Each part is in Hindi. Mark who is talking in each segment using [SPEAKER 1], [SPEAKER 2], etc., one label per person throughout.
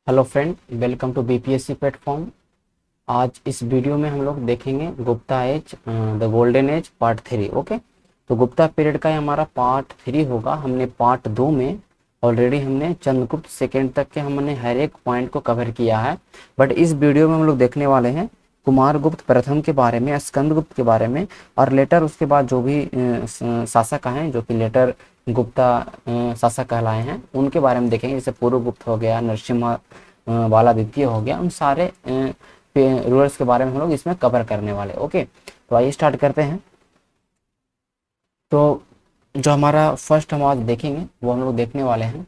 [SPEAKER 1] Hello friend, welcome to BPSC platform. आज इस वीडियो में हम लोग देखेंगे Gupta age the golden age part 3। Okay, तो गुप्ता पीरियड का ये हमारा पार्ट 3 होगा। हमने पार्ट 2 में ऑलरेडी हमने चंद्रगुप्त सेकेंड तक के हमने हर एक पॉइंट को कवर किया है। बट इस वीडियो में हम लोग देखने वाले हैं कुमारगुप्त प्रथम के बारे में, स्कंदगुप्त के बारे में, और लेटर उसके बाद जो भी शासक हैं जो कि लेटर गुप्ता शासक कहलाए हैं उनके बारे में देखेंगे। जैसे पूर्वगुप्त हो गया, नरसिम्हा वाला द्वितीय हो गया, उन सारे रूलर्स के बारे में हम लोग इसमें कवर करने वाले। ओके, तो आइए स्टार्ट करते हैं। तो जो हमारा फर्स्ट हम आज देखेंगे वो हम लोग देखने वाले हैं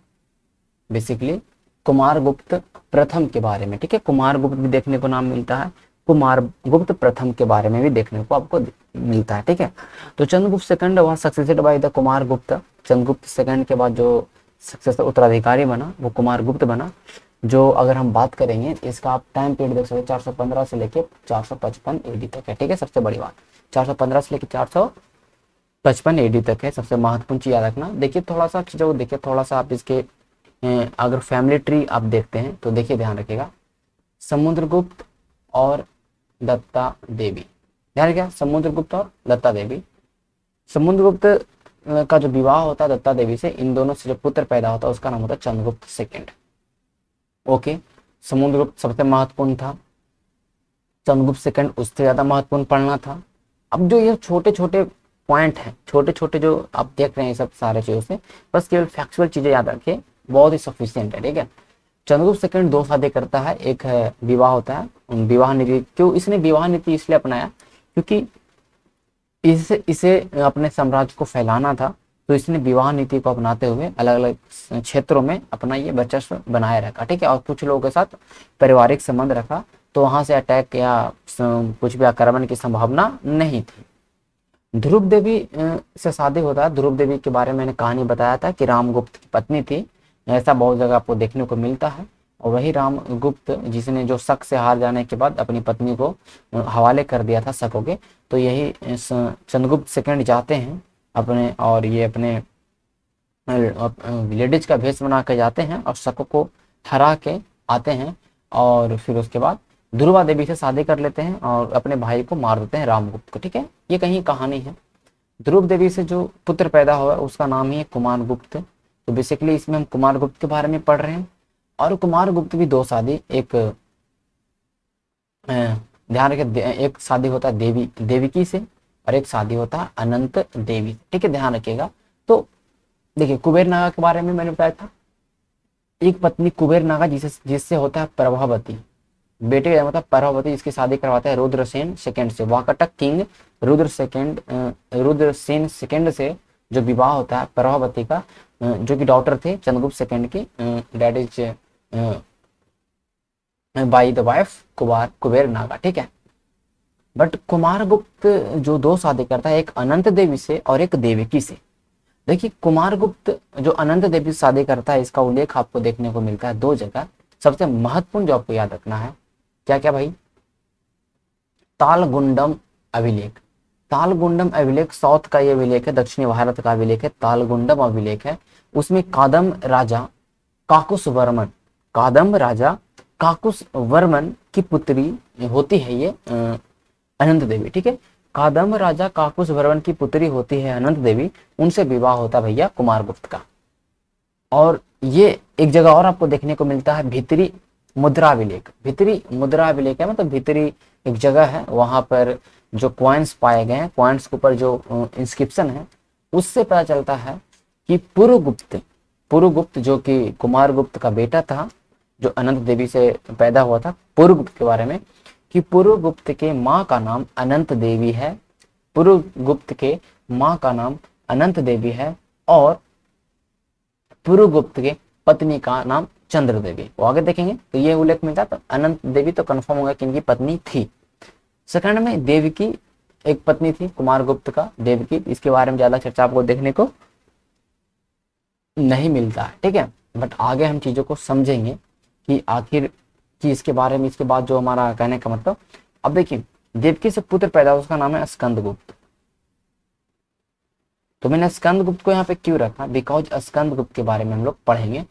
[SPEAKER 1] बेसिकली कुमारगुप्त प्रथम के बारे में। ठीक है, कुमारगुप्त भी देखने को नाम मिलता है, कुमारगुप्त प्रथम के बारे में भी देखने को आपको मिलता है। ठीक है, तो चंद्रगुप्त सेकंड वह succeeded by the Kumaragupta. Chandragupta second के बाद जो सक्सेसर उत्तराधिकारी बना वो कुमारगुप्त बना। जो अगर हम बात करेंगे इसका आप टाइम पीरियड देख सकते हैं, 415 से लेके 455 एडी तक है। ठीक है, सबसे बड़ी बात 415 से लेके 455 एडी तक है। सबसे महत्वपूर्ण चीज याद रखना। देखिए थोड़ा सा चीजों को देखिए, थोड़ा सा आप इसके अगर फैमिली ट्री आप देखते हैं तो देखिए, ध्यान रखिएगा, समुद्रगुप्त और दत्ता देवी। ध्यान रखिएगा, समुद्रगुप्त और दत्ता देवी। समुद्रगुप्त का जो विवाह होता है दत्ता देवी से, इन दोनों से जो पुत्र पैदा होता है उसका नाम होता है चंद्रगुप्त सेकंड। ओके, समुद्रगुप्त सबसे महत्वपूर्ण था, चंद्रगुप्त सेकंड उससे ज्यादा महत्वपूर्ण पढ़ना था। अब जो ये छोटे छोटे पॉइंट हैं, छोटे छोटे जो आप देख रहे हैं सब सारे चीजों से, बस केवल फैक्चुअल चीजें याद रखिए, बहुत ही सफिशियंट है। ठीक है, चंद्रगुप्त सेकंड 2 शादी करता है, एक है विवाह होता है, विवाह नीति। क्यों इसने विवाह नीति इसलिए अपनाया क्योंकि इसे अपने साम्राज्य को फैलाना था। तो इसने विवाह नीति को अपनाते हुए अलग अलग क्षेत्रों में अपना ये वर्चस्व बनाए रखा। ठीक है, और कुछ लोगों के साथ पारिवारिक संबंध रखा, तो वहां से अटैक या कुछ भी आक्रमण की संभावना नहीं थी। ध्रुव देवी से शादी होता है। ध्रुव देवी के बारे में मैंने कहानी बताया था कि रामगुप्त की पत्नी थी, ऐसा बहुत जगह आपको देखने को मिलता है। और वही रामगुप्त जिसने जो शक से हार जाने के बाद अपनी पत्नी को हवाले कर दिया था शकों के, तो यही चंद्रगुप्त सेकंड जाते हैं अपने, और ये अपने लेडीज का भेष बना के जाते हैं और शकों को हरा के आते हैं। और फिर उसके बाद ध्रुवा देवी से शादी कर लेते हैं और अपने भाई को मार देते हैं रामगुप्त को। ठीक है, ये कहीं कहानी है। ध्रुव देवी से जो पुत्र पैदा हुआ उसका नाम ही है कुमारगुप्त। तो बेसिकली इसमें हम कुमारगुप्त के बारे में पढ़ रहे हैं। और कुमारगुप्त भी 2 शादी, एक ध्यान रखिए, एक शादी होता है देविकी से और एक शादी होता है अनंत देवी। ठीक है, ध्यान रखिएगा। तो देखिए कुबेर नागा के बारे में मैंने बताया था, एक पत्नी कुबेर नागा जिससे होता है प्रभावती, बेटे का मतलब प्रभावती, जिसकी शादी करवाता है रुद्रसेन सेकंड से। वाकाटक किंग रुद्रसेन सेकंड से जो विवाह होता है प्रभावती का, जो कि डॉटर थे चंद्रगुप्त सेकंड की, that is by the wife Kuber Naga. ठीक है, बट कुमारगुप्त जो 2 शादी करता है, एक अनंत देवी से और एक देवकी से। देखिए कुमारगुप्त जो अनंत देवी से शादी करता है, इसका उल्लेख आपको देखने को मिलता है 2 जगह। सबसे महत्वपूर्ण जो आपको याद रखना है, क्या क्या भाई, तालगुंडम अभिलेख। तालगुंडम अभिलेख साउथ का ये अभिलेख है, दक्षिणी भारत का अभिलेख है, तालगुंडम अभिलेख है। उसमें कादम राजा काकुस वर्मन, कादम राजा काकुस वर्मन की पुत्री होती है ये अनंत देवी। ठीक है, कादम राजा काकुस वर्मन की पुत्री होती है अनंत देवी, उनसे विवाह होता भैया कुमारगुप्त का। और ये एक जगह और आपको देखने को मिलता है भीतरी मुद्रा अभिलेख। भीतरी मुद्रा अभिलेख है मतलब भीतरी एक जगह है, वहां पर जो कॉइन्स पाए गए हैं, कॉइन्स के ऊपर जो इंस्क्रिप्शन है, उससे पता चलता है कि पुरुगुप्त जो कि कुमारगुप्त का बेटा था, जो अनंत देवी से पैदा हुआ था, पुरुगुप्त के बारे में, कि पुरुगुप्त के माँ का नाम अनंत देवी है। पुरुगुप्त के माँ का नाम अनंत देवी है और पुरुगुप्त के पत्नी का नाम चंद्र देवी। वो आगे देखेंगे तो ये उल्लेख मिलता है। तो अनंत देवी तो कंफर्म होगा कि इनकी पत्नी थी। सेकंड में देवकी एक पत्नी थी कुमारगुप्त का, देवकी, इसके बारे में ज्यादा चर्चा आपको देखने को नहीं मिलता है। ठीक है, बट आगे हम चीजों को समझेंगे कि आखिर कि इसके बारे में, इसके बाद जो हमारा कहने का मतलब। अब देखिए देवकी से पुत्र पैदा हुआ, उसका नाम है स्कंदगुप्त। तो मैंने स्कंदगुप्त को यहाँ पे क्यों रखा, बिकॉज स्कंदगुप्त के बारे में हम लोग पढ़ेंगे।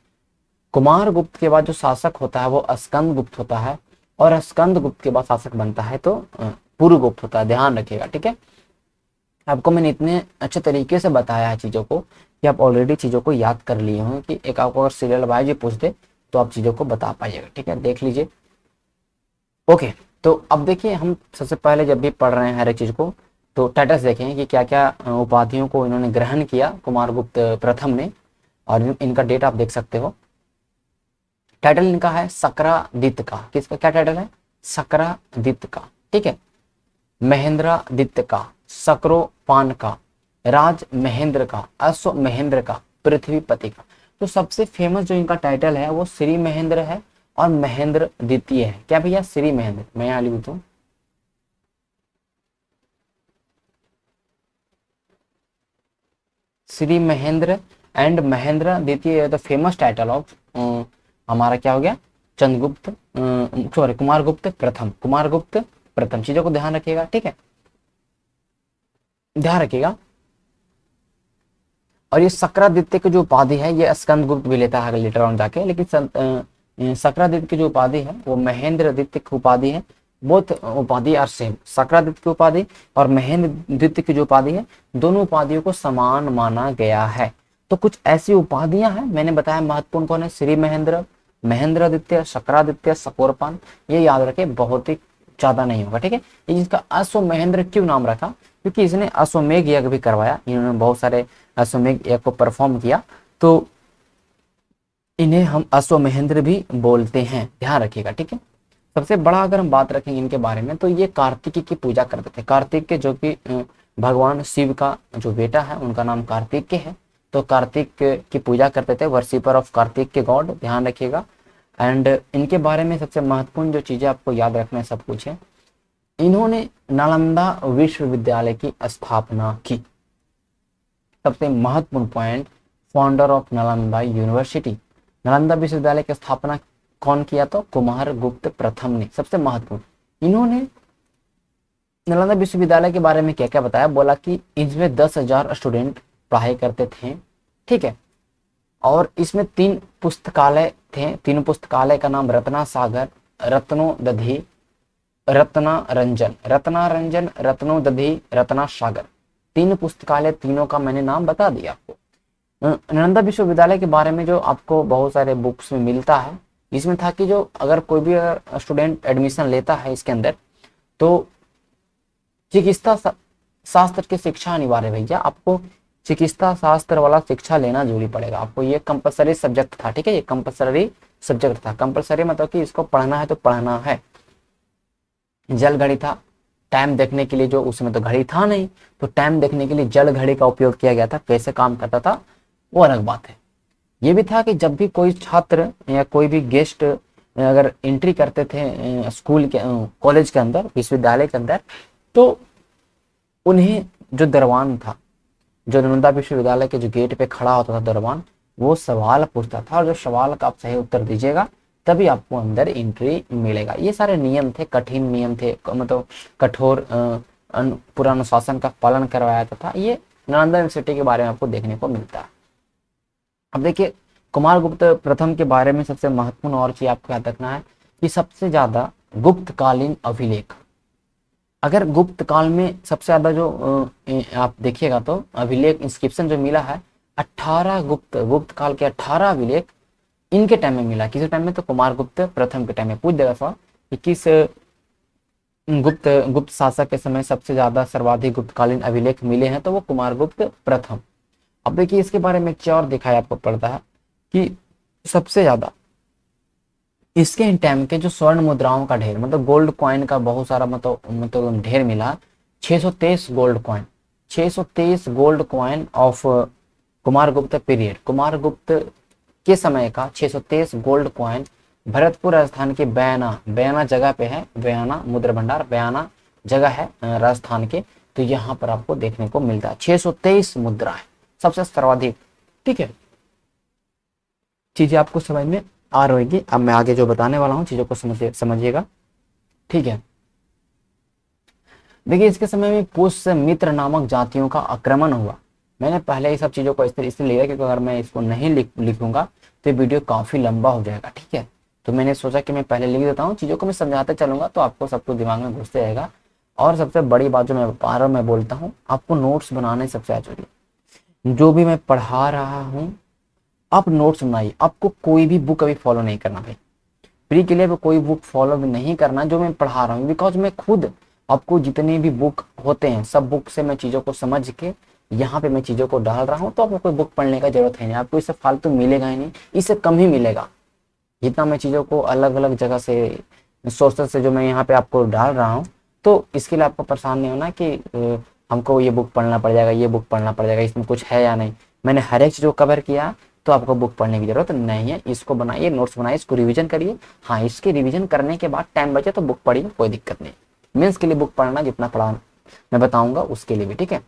[SPEAKER 1] कुमार गुप्त के बाद जो शासक होता है वो स्कंद गुप्त होता है, और स्कंद गुप्त के बाद शासक बनता है तो पुरु गुप्त होता है, ध्यान रखिएगा, ठीक है। आपको मैंने इतने अच्छे तरीके से बताया है चीज़ों को कि आप ऑलरेडी चीज़ों को याद कर लिए हों, कि एक आपको अगर सीरियल वाइज पूछ दे तो आप चीज़ों को बता पाइएगा, ठीक है, देख लीजिए। ओके, तो अब देखिए हम सबसे पहले जब भी पढ़ रहे हैं हर एक चीज़ को, तो टाइटल्स देखें कि क्या क्या उपाधियों को इन्होंने ग्रहण किया कुमारगुप्त प्रथम ने, और इनका डेट आप देख सकते हो। टाइटल इनका है सक्रादित्य का, किसका क्या टाइटल है? सक्रादित्य का, ठीक है। महेंद्रादित्य का, सक्रोपान का, राज महेंद्र का, अश्व महेंद्र का, पृथ्वीपति का। तो सबसे फेमस जो इनका टाइटल है वो श्री महेंद्र है और महेंद्र द्वितीय है। क्या भैया? श्री महेंद्र। मैं यहाँ लिख दूं, श्री महेंद्र एंड महेंद्र द्वितीय द फेमस टाइटल ऑफ हमारा क्या हो गया? चंद्रगुप्त, सॉरी, कुमारगुप्त प्रथम। कुमारगुप्त प्रथम, चीजों को ध्यान रखिएगा, ठीक है, ध्यान रखिएगा। और ये सक्रादित्य की जो उपाधि है ये स्कंदगुप्त भी लेता है लेटर ऑन जाके, लेकिन सक्रादित्य की जो उपाधि है वो महेंद्र द्वितीय की उपाधि है। बोथ उपाधि आर सेम, सक्रादित्य की उपाधि और महेंद्र द्वितीय की जो उपाधि है, दोनों उपाधियों को समान माना गया है। तो कुछ ऐसी उपाधियां हैं, मैंने बताया महत्वपूर्ण कौन है? श्री महेंद्र, महेंद्रादित्य, सक्रादित्य, सकोरपान। ये याद रखे, बहुत ही ज्यादा नहीं होगा, ठीक है। ये जिसका अश्व महेंद्र क्यों नाम रखा? क्योंकि इसने अश्वमेघ यज्ञ भी करवाया, इन्होंने बहुत सारे अश्वमेघ यज्ञ को परफॉर्म किया, तो इन्हें हम अश्व महेंद्र भी बोलते हैं, ध्यान रखिएगा, ठीक है। सबसे बड़ा अगर हम बात रखेंगे इनके बारे में तो ये कार्तिकी की पूजा करते थे। कार्तिक के जो कि भगवान शिव का जो बेटा है उनका नाम कार्तिक के है, तो कार्तिक की पूजा करते थे, वर्शिपर ऑफ कार्तिक के गॉड, ध्यान रखिएगा। एंड इनके बारे में सबसे महत्वपूर्ण जो चीजें आपको याद रखना है सब कुछ है, इन्होंने नालंदा विश्वविद्यालय की स्थापना की। सबसे महत्वपूर्ण point, founder of Nalanda university. Nalanda विश्वविद्यालय की स्थापना कौन किया? तो कुमारगुप्त प्रथम ने। सबसे महत्वपूर्ण, इन्होंने नालंदा विश्वविद्यालय के बारे में क्या क्या बताया? बोला कि इसमें 10,000 स्टूडेंट पढ़ाई करते थे, ठीक है, और इसमें 3 पुस्तकालय थे। 3 पुस्तकालय का नाम रत्ना सागर, रत्नोदधि, रत्नारंजन, रत्नारंजन, रत्नोदधि, रत्ना सागर। 3 पुस्तकालय, तीनों का मैंने नाम बता दिया आपको। नालंदा विश्वविद्यालय के बारे में जो आपको बहुत सारे बुक्स में मिलता है, इसमें था कि जो अगर कोई भी स्टूडेंट एडमिशन लेता है इसके अंदर, तो चिकित्सा शास्त्र की शिक्षा अनिवार्य भैया, आपको चिकित्सा शास्त्र वाला शिक्षा लेना जरूरी पड़ेगा आपको। ये कंपलसरी सब्जेक्ट था, ठीक है, ये कंपलसरी सब्जेक्ट था। कंपलसरी मतलब कि इसको पढ़ना है तो पढ़ना है। जल घड़ी था, टाइम देखने के लिए, जो उसमें तो घड़ी था नहीं, तो टाइम देखने के लिए जल घड़ी का उपयोग किया गया था। कैसे काम करता था वो अलग बात है। ये भी था कि जब भी कोई छात्र या कोई भी गेस्ट अगर एंट्री करते थे स्कूल के, कॉलेज के अंदर, विश्वविद्यालय के अंदर, तो उन्हें जो दरबान था, जो नालंदा विश्वविद्यालय के जो गेट पे खड़ा होता था दरबान, वो सवाल पूछता था, और जो सवाल का आप सही उत्तर दीजिएगा तभी आपको अंदर एंट्री मिलेगा। ये सारे नियम थे, कठिन नियम थे, मतलब कठोर पूरा अनुशासन का पालन करवाया था। ये नालंदा यूनिवर्सिटी के बारे में आपको देखने को मिलता है। अब देखिए, कुमारगुप्त प्रथम के बारे में सबसे महत्वपूर्ण और चीज आपको याद रखना है कि सबसे ज्यादा गुप्तकालीन अभिलेख, अगर गुप्त काल में सबसे ज्यादा जो आप देखिएगा तो अभिलेख, इंस्क्रिप्शन जो मिला है, 18 गुप्त काल के 18 अभिलेख इनके टाइम में मिला। किस टाइम में? तो कुमारगुप्त प्रथम के टाइम में। पूछ देगा सवाल कि किस गुप्त शासक के समय सबसे ज्यादा सर्वाधिक गुप्तकालीन अभिलेख मिले हैं, तो वो कुमारगुप्त प्रथम। अब देखिए इसके बारे में क्या और दिखाया आपको पड़ता है कि सबसे ज्यादा इसके टाइम के जो स्वर्ण मुद्राओं का ढेर, मतलब गोल्ड कॉइन का बहुत सारा मतलब ढेर मिला। 623 gold coin, 623 gold coin of Kumaragupta period, Kumaragupta के समय का 623 गोल्ड कॉइन भरतपुर राजस्थान के बयाना जगह पे है। बयाना मुद्रा भंडार, बयाना जगह है राजस्थान के, तो यहाँ पर आपको देखने को मिलता है 623 मुद्रा है, सबसे सर्वाधिक, ठीक है। चीजें आपको समझ में आ रहेगी। अब मैं आगे जो बताने वाला हूँ चीजों को समझिएगा, ठीक है। देखिए इसके समय में पुष्य मित्र नामक जातियों का आक्रमण हुआ। मैंने पहले ही सब चीजों को इसलिए लिया क्योंकि अगर मैं इसको नहीं लिखूंगा तो ये वीडियो काफ़ी लंबा हो जाएगा, ठीक है। तो मैंने सोचा कि मैं पहले लिख देता हूँ, चीज़ों को मैं समझाते चलूँगा तो आपको सब कुछ दिमाग में घुसते रहेगा। और सबसे बड़ी बात जो मैं बार बार मैं बोलता हूँ, आपको नोट्स बनाने सबसे ज़्यादा जरूरी है। जो भी मैं पढ़ा रहा हूँ आप नोट्स बनाइए, आपको कोई भी बुक अभी फॉलो नहीं करना भाई, प्री के लिए कोई बुक फॉलो भी नहीं करना जो मैं पढ़ा रहा हूँ, बिकॉज मैं खुद आपको जितने भी बुक होते हैं सब बुक से मैं चीज़ों को समझ के यहाँ पे मैं चीज़ों को डाल रहा हूँ। तो आपको कोई बुक पढ़ने का जरूरत है नहीं, आपको इससे फालतू मिलेगा ही नहीं, इससे कम ही मिलेगा। जितना मैं चीज़ों को अलग अलग जगह से सोर्सेस से जो मैं यहाँ पे आपको डाल रहा हूँ, तो इसके लिए आपको परेशान नहीं होना कि हमको ये बुक पढ़ना पड़ जाएगा, ये बुक पढ़ना पड़ जाएगा, इसमें कुछ है या नहीं। मैंने हर एक चीज़ को कवर किया, तो आपको बुक पढ़ने की जरूरत नहीं है। इसको बनाइए, नोट्स बनाइए, इसको रिवीजन करिए। हाँ, इसके रिवीजन करने के बाद टाइम बचे तो बुक पढ़िए, कोई दिक्कत नहीं। मेंस के लिए बुक पढ़ना जितना पढ़ा मैं बताऊंगा उसके लिए भी, ठीक है।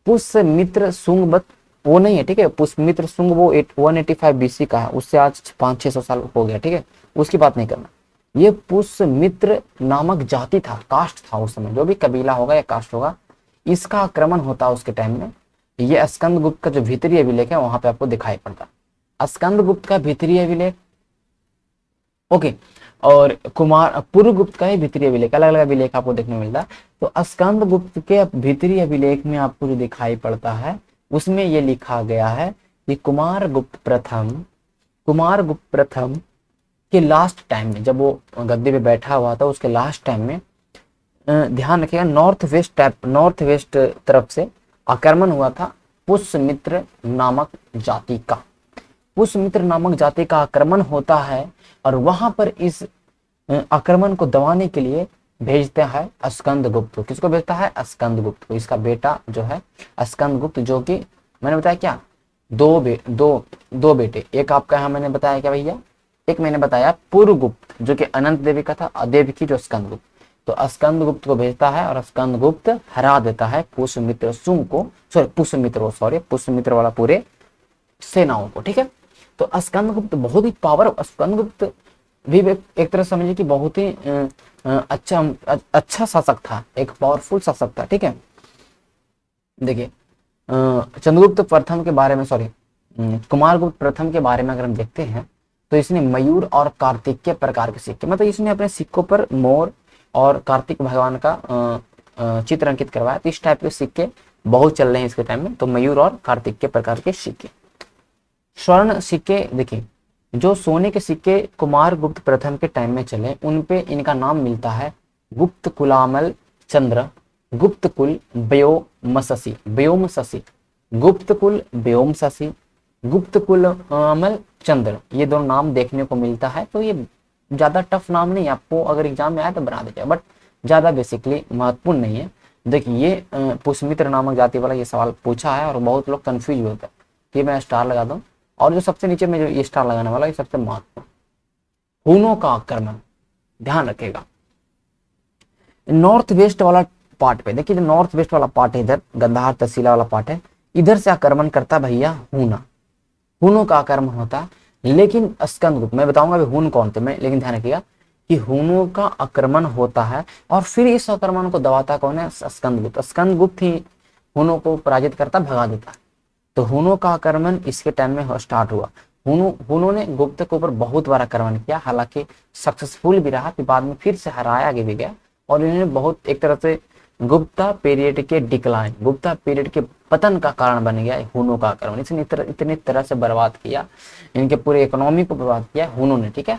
[SPEAKER 1] पुष्यमित्र शुंग वो नहीं है, ठीक है। पुष्यमित्र शुंग वो 185 BC का है, उससे आज 500-600 साल हो गया, ठीक है। उसकी बात नहीं करना। ये पुष्यमित्र नामक जाति था, कास्ट था उस समय, जो भी कबीला होगा या कास्ट होगा, इसका आक्रमण होता उसके टाइम में। ये स्कंदगुप्त का जो भीतरी अभिलेख है वहां पे आपको दिखाई पड़ता, स्कंदगुप्त का भीतरी अभिलेख, ओके। और कुमार पूर्वगुप्त का ही भीतरी अभिलेख, अलग अलग अभिलेख आपको देखने को मिलता है। तो स्कंदगुप्त के भीतरी अभिलेख में आपको जो दिखाई पड़ता है उसमें ये लिखा गया है कि कुमारगुप्त प्रथम के लास्ट टाइम में, जब वो गद्दे पे बैठा हुआ था उसके लास्ट टाइम में, ध्यान रखिएगा, नॉर्थ वेस्ट तरफ से आक्रमण हुआ था पुष्यमित्र नामक जाति का। पुष्यमित्र नामक जाति का आक्रमण होता है और वहां पर इस आक्रमण को दबाने के लिए भेजता है स्कंदगुप्त को। किसको भेजता है? स्कंदगुप्त को। इसका बेटा जो है स्कंदगुप्त, जो कि मैंने बताया क्या, दो बेटे, एक आपका यहाँ मैंने बताया क्या भैया, एक मैंने बताया पूर्वगुप्त जो कि अनंत देवी का था, देवी की जो स्कंदगुप्त। तो स्कंदगुप्त को भेजता है और स्कंदगुप्त हरा देता है पुष्यमित्र शुंग को, पुष्यमित्र वाला पूरे सेनाओं को, ठीक है। तो स्कंदगुप्त बहुत ही स्कंदगुप्त भी एक तरह समझिए कि बहुत ही अच्छा शासक था, एक पावरफुल शासक था, ठीक है। देखिए चंद्रगुप्त प्रथम के बारे में, कुमारगुप्त प्रथम के बारे में अगर हम देखते हैं तो इसने मयूर और कार्तिकेय प्रकार के सिक्के, मतलब इसने अपने सिक्कों पर मोर और कार्तिक भगवान का चित्र अंकित करवाया। तो इस टाइप के सिक्के बहुत चल रहे हैं इसके टाइम में, तो मयूर और कार्तिकेय प्रकार के सिक्के। स्वर्ण सिक्के देखिए, जो सोने के सिक्के कुमारगुप्त प्रथम के टाइम में चले उन पे इनका नाम मिलता है गुप्त कुलामल चंद्र, गुप्त कुल व्योमससी, गुप्त कुल व्योमससी, गुप्त कुल अमल चंद्र, ये दोनों नाम देखने को मिलता है। तो ये ज्यादा टफ नाम नहीं, आपको अगर एग्जाम में आए तो बना दीजिए, बट ज्यादा बेसिकली महत्वपूर्ण नहीं है। देखिए ये पुष्यमित्र नामक जाति वाला ये सवाल पूछा है और बहुत लोग कंफ्यूज होते हैं, तो ये मैं स्टार लगा दूं। और जो सबसे नीचे में जो ये स्टार लगाने वाला, ये सबसे महत्वपूर्ण, हुनों का आक्रमण, ध्यान रखेगा। नॉर्थ वेस्ट वाला पार्ट पे देखिए, जो नॉर्थ वेस्ट वाला पार्ट है, इधर गंधार तहसीला वाला पार्ट है, इधर से आक्रमण करता भैया हुनों का आक्रमण होता। लेकिन स्कंदगुप्त, मैं बताऊंगा अभी हुन कौन थे मैं, लेकिन ध्यान रखिएगा कि हुनों का आक्रमण होता है और फिर इस आक्रमण को दबाता कौन है? स्कंदगुप्त ही हुनों को पराजित करता, भगा देता। तो हुनों का आक्रमण इसके टाइम में स्टार्ट हुआ। हुनों ने गुप्त के ऊपर बहुत बार आक्रमण किया, हालांकि सक्सेसफुल भी रहा, फिर बाद में फिर से हराया भी गया। और इन्होंने बहुत एक तरह से गुप्ता पीरियड के डिक्लाइन, गुप्ता पीरियड के पतन का कारण बन गया हुनों का आक्रमण। इसने इतनी तरह से बर्बाद किया, इनके पूरे इकोनॉमी को बर्बाद किया हुनों ने, ठीक है।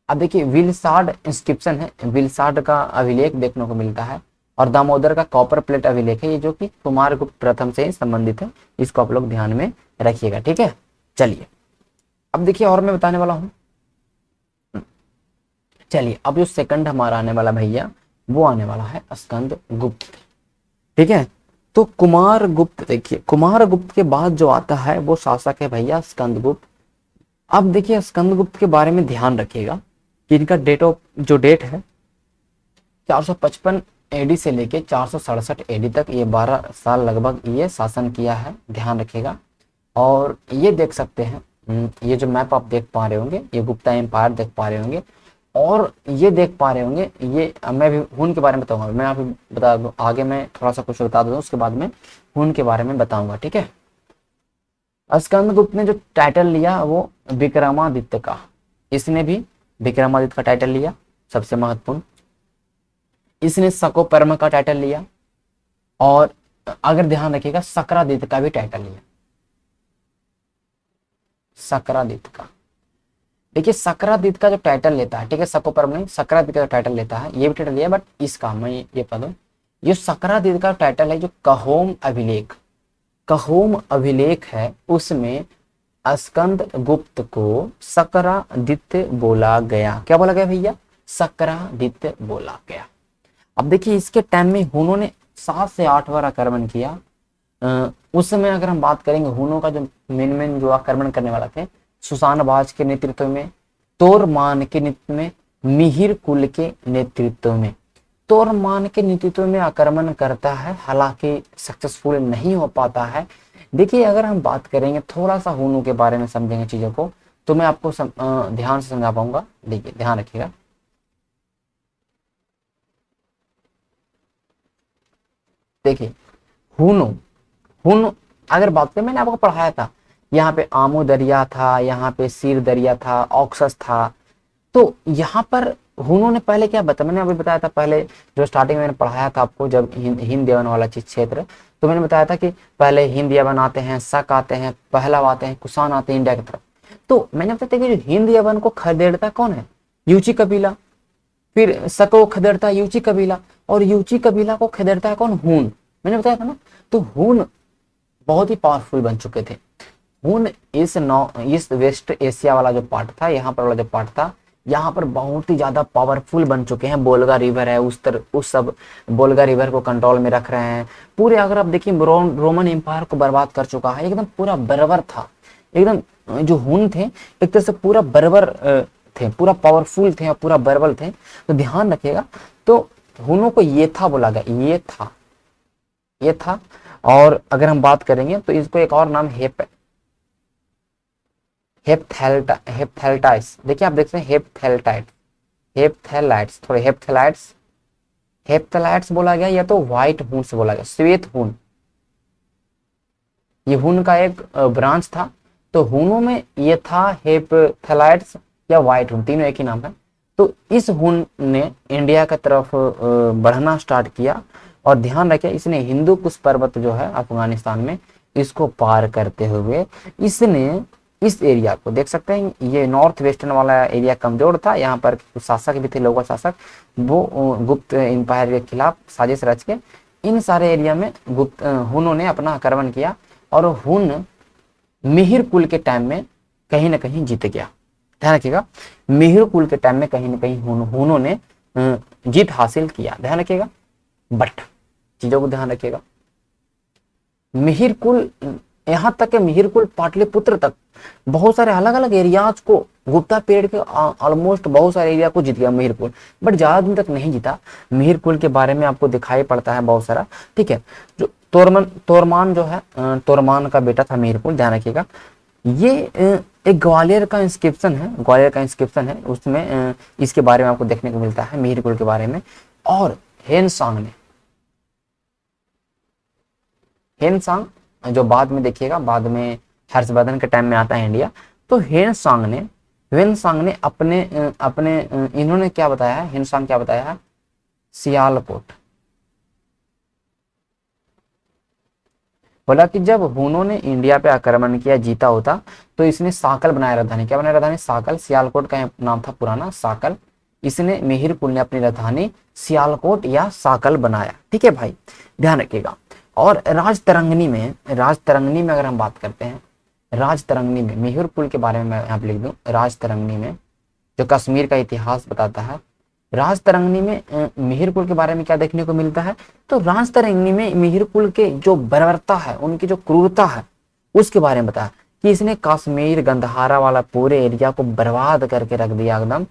[SPEAKER 1] अब देखिए विलसाड इंस्क्रिप्शन है, विलसाड का अभिलेख देखने को मिलता है, और दामोदर का कॉपर प्लेट अभिलेख है, ये जो कि कुमारगुप्त प्रथम से ही संबंधित है। इसको आप लोग ध्यान में रखिएगा, ठीक है। चलिए अब देखिए और मैं बताने वाला हूं, चलिए अब जो सेकंड हमारा आने वाला भैया, वो आने वाला है स्कंदगुप्त, ठीक है। तो कुमारगुप्त, देखिए कुमारगुप्त के बाद जो आता है वो शासक है भैया स्कंदगुप्त। अब देखिए स्कंदगुप्त के बारे में ध्यान रखिएगा कि इनका डेट है 455 एडी से लेके 467 एडी तक, ये 12 साल लगभग ये शासन किया है, ध्यान रखिएगा। और ये देख सकते हैं, ये जो मैप आप देख पा रहे होंगे, ये गुप्ता एम्पायर देख पा रहे होंगे, और ये देख पा रहे होंगे, ये मैं भी हुन के बारे में बताऊंगा। मैं आप बता दूं, आगे मैं थोड़ा सा कुछ बता दूं, उसके बाद में हुन के बारे में बताऊंगा, ठीक है। स्कंदगुप्त ने जो टाइटल लिया वो विक्रमादित्य का, इसने भी विक्रमादित्य का टाइटल लिया, सबसे महत्वपूर्ण। इसने शकोपर्म का टाइटल लिया, और अगर ध्यान रखिएगा सक्रादित्य का भी टाइटल लिया, सक्रादित्य का। देखिए सक्रादित्य का जो टाइटल लेता है, ठीक है, शकोपर्म नहीं, सक्रादित्य का टाइटल लेता है, ये भी टाइटल लिया, बट इसका मैं ये पद, ये सक्रादित्य का टाइटल है जो कहोम अभिलेख, कहोम अभिलेख है, उसमें स्कंदगुप्त को सक्रादित्य बोला गया। क्या बोला गया भैया? सक्रादित्य बोला गया। अब देखिए इसके टाइम में हुनों ने 7 से 8 बार आक्रमण किया। उस समय अगर हम बात करेंगे, हुनों का जो मेन जो आक्रमण करने वाला थे, सुसानबाज के नेतृत्व में, तोरमान के नेतृत्व में, मिहिर कुल के नेतृत्व में। तोरमान के नेतृत्व में आक्रमण करता है, हालांकि सक्सेसफुल नहीं हो पाता है। देखिए अगर हम बात करेंगे थोड़ा सा हुनों के बारे में, समझेंगे चीजों को, तो मैं आपको ध्यान से समझा पाऊंगा। देखिए ध्यान रखिएगा, देखिए हुनों, हुन अगर बात करें, मैंने आपको पढ़ाया था, यहाँ पे आमो दरिया था, यहाँ पे सीर दरिया था, ऑक्सस था। तो यहाँ पर हुनों ने पहले क्या बताया, मैंने अभी बताया था पहले, जो स्टार्टिंग में मैंने पढ़ाया था आपको, जब हिंद यवन वाला चीज क्षेत्र, तो मैंने बताया था कि पहले हिंद यवन आते हैं, शक आते हैं, पहलव आते हैं, कुषाण आते हैं इंडिया की तरफ। तो मैंने बताया था कि जो हिंद यवन को खदेड़ता कौन है? यूची कबीला। फिर शक को खदेड़ता है यूची कबीला, और यूची कबीला को खदेड़ता है कौन? हून। मैंने बताया था ना। तो हून बहुत ही पावरफुल बन चुके थे। हून इस वेस्ट एशिया वाला जो पार्ट था, यहाँ पर वाला जो पार्ट था, यहाँ पर बहुत ही ज्यादा पावरफुल बन चुके हैं। बोलगा रिवर है, उस सब बोलगा रिवर को कंट्रोल में रख रहे हैं पूरे। अगर आप देखिए रोमन एम्पायर को बर्बाद कर चुका है, एकदम पूरा बर्बर था, एकदम जो हुन थे एक तरह से पूरा बर्बर थे, पूरा पावरफुल थे और पूरा बर्बर थे। तो ध्यान रखिएगा, तो हुनों को ये था बोला गया, ये था। और अगर हम बात करेंगे तो इसको एक और नाम हेप्थैल्टाइट्स। देखिए आप देखते हैं हेप्थैलाइट्स, थोड़े हेप्थैलाइट्स बोला गया, या तो व्हाइट हून से बोला गया, श्वेत हून। ये हून का एक ब्रांच था। तो हूनों में ये था हेप्थैलाइट्स या व्हाइट हून, तीनों एक ही नाम है। तो इस हून ने इंडिया की तरफ बढ़ना स्टार्ट किया, और ध्यान रखिए इसने हिंदू कुश पर्वत जो है अफगानिस्तान में, इसको पार करते हुए इसने इस एरिया को देख सकते हैं, ये नॉर्थ वेस्टर्न वाला एरिया कमजोर था, यहाँ पर कुछ शासक भी थे, लोकल शासक, वो गुप्त एम्पायर के खिलाफ साजिश रच के इन सारे एरिया में हुनों ने अपना आक्रमण किया, और हुन मिहिर कुल के टाइम में कहीं ना कहीं जीत गया। ध्यान रखिएगा, मिहिर कुल के टाइम में कहीं ना कहीं हुनों ने जीत हासिल किया। ध्यान रखिएगा, बट चीजों को ध्यान रखिएगा, मिहिर कुल, यहाँ तक कि मिहिर कुल पाटलिपुत्र तक बहुत सारे अलग अलग एरियाज को, गुप्ता पीरियड के ऑलमोस्ट बहुत सारे एरिया को जीत गया मिहिर कुल, बट ज्यादा दिन तक नहीं जीता। मिहिर कुल के बारे में आपको दिखाई पड़ता है बहुत सारा, ठीक है। जो तोरमान जो है, तोरमान का बेटा था मिहिर कुल, ध्यान रखिएगा। ये एक ग्वालियर का इंस्क्रिप्शन है, उसमें इसके बारे में आपको देखने को मिलता है, मिहिर कुल के बारे में। और हेनसांग जो बाद में देखिएगा, बाद में हर्षवर्धन के टाइम में आता है इंडिया। तो हेनसांग ने अपने इन्होंने क्या बताया है, हेनसांग क्या बताया है? सियालकोट। बोला कि जब हुनों ने इंडिया पे आक्रमण किया, जीता होता, तो इसने साकल बनाया राजधानी। क्या बनाया राजधानी? साकल। सियालकोट का नाम था पुराना साकल। इसने मिहिर कुल ने अपनी राजधानी सियालकोट या साकल बनाया। ठीक है भाई, ध्यान रखिएगा। और राजतरंगिणी में अगर हम बात करते हैं, राजतरंगिणी में मिहिर कुल के बारे में मैं यहाँ पे लिख दूं, राजतरंगिणी में जो कश्मीर का इतिहास बताता है, राजतरंगिणी में मिहिर कुल के बारे में क्या देखने को मिलता है? तो राजतरंगिणी में मिहिर कुल के जो बर्बरता है, उनकी जो क्रूरता है, उसके बारे में बताया कि इसने कश्मीर गंधहारा वाला पूरे एरिया को बर्बाद करके रख दिया एकदम।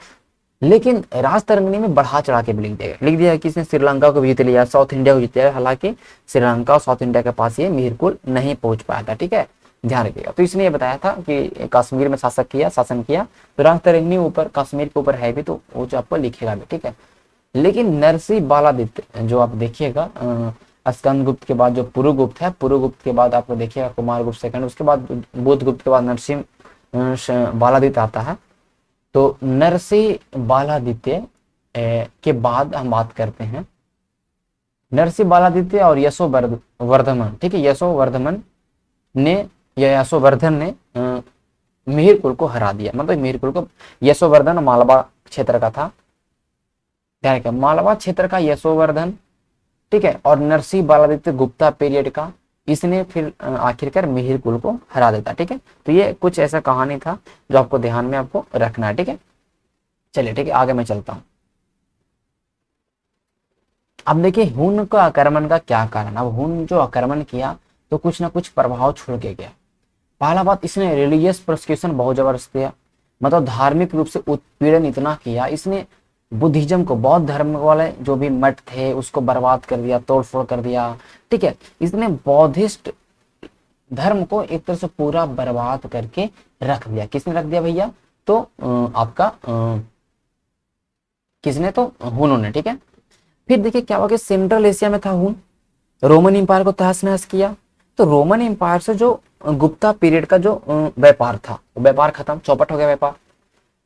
[SPEAKER 1] लेकिन राजतरंगिणी में बढ़ा चढ़ा के भी लिख दिया कि इसने श्रीलंका को भी जीत लिया, साउथ इंडिया को जीत लिया। हालांकि श्रीलंका और साउथ इंडिया के पास ये मिहिर कुल नहीं पहुंच पाया था। ठीक है, ध्यान रखिएगा। तो इसने ये बताया था कि कश्मीर में शासन किया। तो राजतरंगिणी ऊपर, कश्मीर के ऊपर है भी, तो वो जो आपको लिखेगा भी। ठीक है, लेकिन नरसिंह बालादित्य जो आप देखिएगा, स्कंद गुप्त के बाद जो पुरुगुप्त है, पुरुगुप्त के बाद आपको देखिएगा कुमार गुप्त सेकंड, उसके बाद बुद्ध गुप्त के बाद नरसिंह बालादित्य आता है। तो नरसिंह बालादित्य के बाद हम बात करते हैं नरसिंह बालादित्य और यशोवर्धन। ठीक है, यशोवर्धन ने या यशोवर्धन ने मिहिर कुल को हरा दिया। मतलब मिहिर कुल को, यशोवर्धन मालवा क्षेत्र का था, ध्यान रखिए मालवा क्षेत्र का यशोवर्धन, ठीक है, और नरसिंह बालादित्य गुप्ता पीरियड का, इसने फिर आखिरकार मिहिर कुल को हरा देता। ठीक है, तो ये कुछ ऐसा कहानी था जो आपको ध्यान में आपको रखना है। ठीक है, चलिए ठीक है, आगे मैं चलता हूं। अब देखिए हुन का आक्रमण का क्या कारण। अब हुन जो आक्रमण किया तो कुछ ना कुछ प्रभाव छोड़ के गया। पहला बात, इसने रिलीजियस प्रोसिक्यूशन बहुत जबरदस्त किया, मतलब धार्मिक रूप से उत्पीड़न इतना किया इसने, बुद्धिज्म को, बौद्ध धर्म वाले जो भी मठ थे उसको बर्बाद कर दिया, तोड़फोड़ कर दिया। ठीक है, इसने बौद्धिस्ट धर्म को एक तरह से पूरा बर्बाद करके रख दिया। किसने रख दिया भैया? तो आपका किसने? तो हुनों ने। ठीक है, फिर देखिए क्या हुआ कि सेंट्रल एशिया में था हुन, रोमन एम्पायर को तहस नहस किया। तो रोमन एम्पायर से जो गुप्ता पीरियड का जो व्यापार था, वो व्यापार खत्म, चौपट हो गया व्यापार।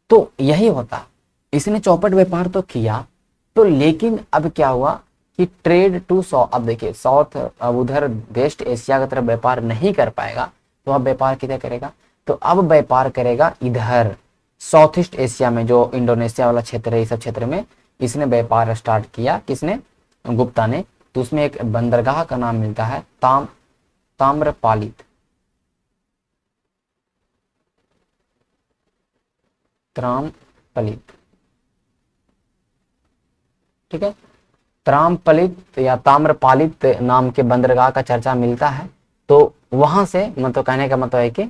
[SPEAKER 1] तो यही होता, इसने चौपट व्यापार तो किया, तो लेकिन अब क्या हुआ कि ट्रेड टू अब देखिए साउथ, अब उधर वेस्ट एशिया की तरफ व्यापार नहीं कर पाएगा, तो अब व्यापार किधर करेगा? तो अब व्यापार करेगा इधर साउथ ईस्ट एशिया में, जो इंडोनेशिया वाला क्षेत्र है, इस सब क्षेत्र में इसने व्यापार स्टार्ट किया। किसने? गुप्ता ने। तो उसमें एक बंदरगाह का नाम मिलता है ताम्रपालित। त्रामपलित, ठीक है, त्रामपलित या ताम्रपालित नाम के बंदरगाह का चर्चा मिलता है। तो वहां से मतलब कहने का मतलब है कि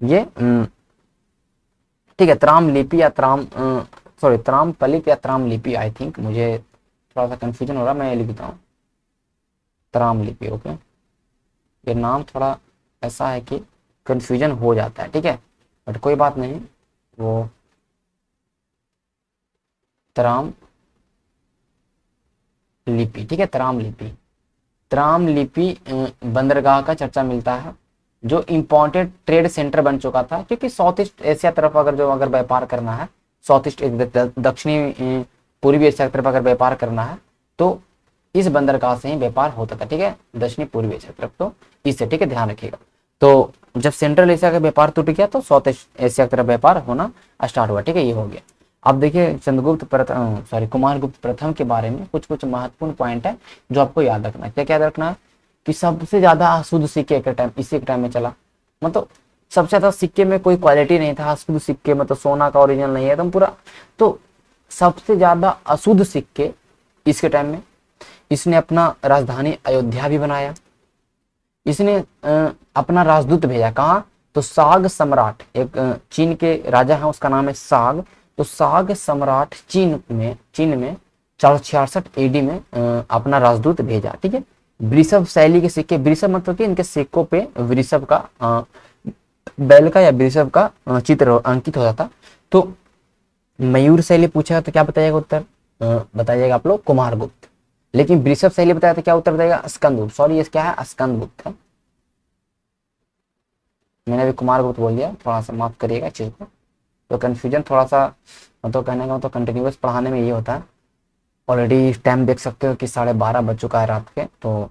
[SPEAKER 1] ये ठीक है, त्रामलिपि या त्रामपलित या त्रामलिपि, आई थिंक, मुझे थोड़ा सा कंफ्यूजन हो रहा है, मैं ये लिखता हूँ त्रामलिपि। ओके, ये नाम थोड़ा ऐसा है कि कंफ्यूजन हो जाता है। ठीक है, बट कोई बात नहीं, वो त्राम लिपि, ठीक है, त्राम लिपि बंदरगाह का चर्चा मिलता है, जो इंपॉर्टेंट ट्रेड सेंटर बन चुका था। क्योंकि साउथ ईस्ट एशिया तरफ अगर व्यापार करना है, साउथ ईस्ट दक्षिणी पूर्वी एशिया की तरफ अगर व्यापार करना है तो इस बंदरगाह से ही व्यापार होता था। ठीक है, दक्षिणी पूर्वी एशिया तरफ, तो इससे, ठीक है, ध्यान रखिएगा। तो जब सेंट्रल एशिया का व्यापार टूट गया तो साउथ एशिया की तरफ व्यापार होना स्टार्ट हुआ। ठीक है, ये हो गया। अब देखिए चंद्रगुप्त प्रथम, कुमार गुप्त प्रथम के बारे में कुछ कुछ महत्वपूर्ण पॉइंट है जो आपको याद रखना है। क्या क्या याद रखना है? कि सबसे ज्यादा अशुद्ध सिक्के इसी के टाइम में चला। मतलब सबसे ज्यादा सिक्के में कोई क्वालिटी नहीं था, अशुद्ध सिक्के, मतलब सोना का ओरिजिनल नहीं है एकदम पूरा। तो सबसे ज्यादा अशुद्ध सिक्के इसके टाइम में। इसने अपना राजधानी अयोध्या भी बनाया। इसने अपना राजदूत भेजा कहाँ? तो साग सम्राट, एक चीन के राजा है, उसका नाम है साग। तो साग सम्राट चीन में 466 एडी में अपना राजदूत भेजा। ठीक है, वृषभ शैली के सिक्के, वृषभ मतलब कि इनके सिक्कों पे वृषभ का, बैल का या वृषभ का चित्र अंकित हो जाता। तो मयूर शैली पूछा तो क्या बताइएगा उत्तर? बताइएगा आप लोग कुमारगुप्त। लेकिन वृषभ शैली बताया तो क्या उत्तर बताएगा? स्कंदगुप्त। सॉरी, ये क्या है? स्कंदगुप्त है। मैंने अभी कुमारगुप्त बोल दिया, थोड़ा सा माफ करिएगा इस चीज को। तो कंफ्यूजन थोड़ा सा, मतलब कहने का मतलब कंटिन्यूअस पढ़ाने में ये होता है। ऑलरेडी टाइम देख सकते हो कि 12:30 बज चुका है रात के, तो